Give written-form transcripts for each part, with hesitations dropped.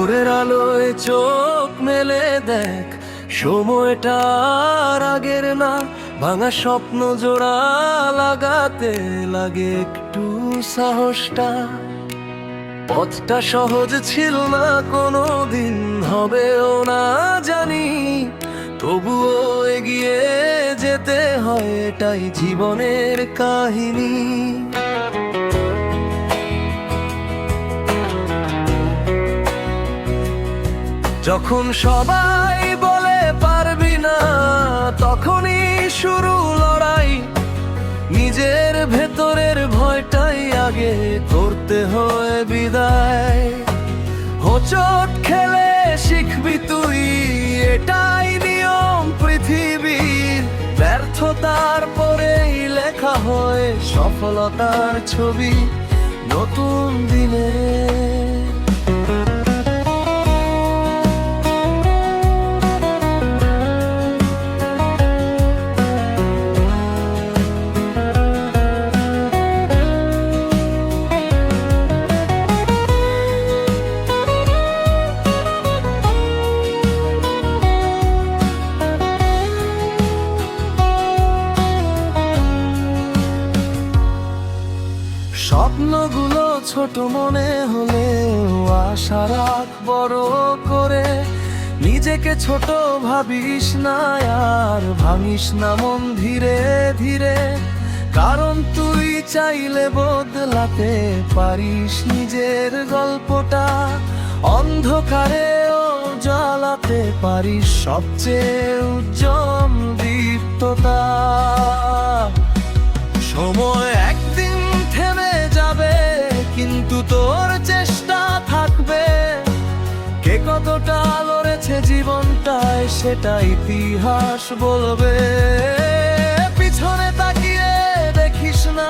ভোরের আলোয় চোখ মেলে দেখ, সময়টা আর আগের না। ভাঙা স্বপ্ন জোড়া লাগাতে লাগে একটু সাহসটা। পথটা সহজ ছিল না, কোনো দিন হবেও না জানি, তবুও এগিয়ে যেতে হয়, এটাই জীবনের কাহিনী। যখন সবাই বলে পারবি না, তখনই শুরু লড়াই। নিজের ভেতরের ভয়টাই আগে করতে হয় বিদায়। হোঁচট খেলে শিখবি তুই, এটাই নিয়ম পৃথিবীর। ব্যর্থতার পরেই লেখা হয় সফলতার ছবি নতুন দিনে। স্বপ্নগুলো ছোট মনে হলেও আশা রাখ বড় করে। নিজেকে ছোট ভাবিস না আর ভাঙিস না মন ধীরে ধীরে। কারণ তুই চাইলে বদলাতে পারিস নিজের গল্পটা। অন্ধকারেও জ্বালাতে পারিস সবচেয়ে উজ্জ্বল দীপ্ততা। সময় একদিন থেমে যাবে, কিন্তু তোর চেষ্টা থাকবে। কে কতটা লড়েছে জীবনটায়, সেটা ইতিহাস বলবে। পিছনে তাকিয়ে দেখিস না,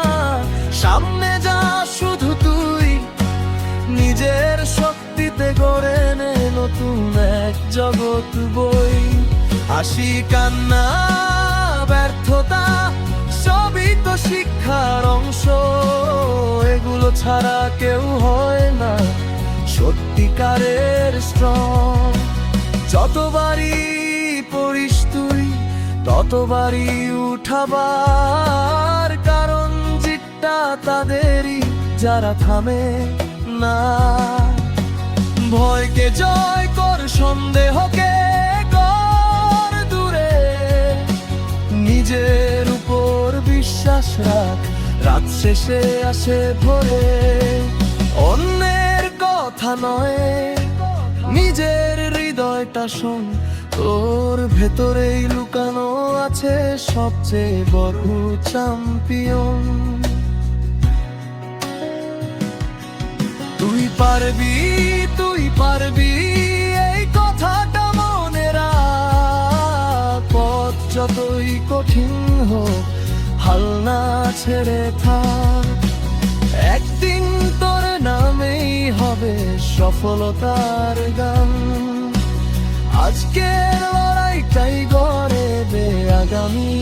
সামনে যা শুধু তুই। নিজের শক্তিতে গড়ে নে নতুন এক জগৎ বই। হাসি কান্না ব্যর্থতা সবই তো শিক্ষার অংশ। এগুলো ছাড়া কেউ হয় না সত্যিকারের স্ট্রং। যতবারই পড়িস তুই, ততবারই উঠাবার। কারণ জিতটা তাদেরই যারা থামে না। ভয়কে জয় কর, সন্দেহকে কর দূরে। নিজের উপর বিশ্বাস রাখ, রাত শেষে আসে ভোরে। অন্যের কথা নয়, নিজের হৃদয়টা শোন। তোর ভেতরেই লুকানো আছে সবচেয়ে বড় চ্যাম্পিয়ন। তুই পারবি, তুই পারবি, এই কথাটা মনে রাখ। পথ যতই কঠিন হোক, হাল না ছেড়ে থাক। একদিন তোর নামেই হবে সফলতার গান। আজকের লড়াইটাই গড়ে দে আগামী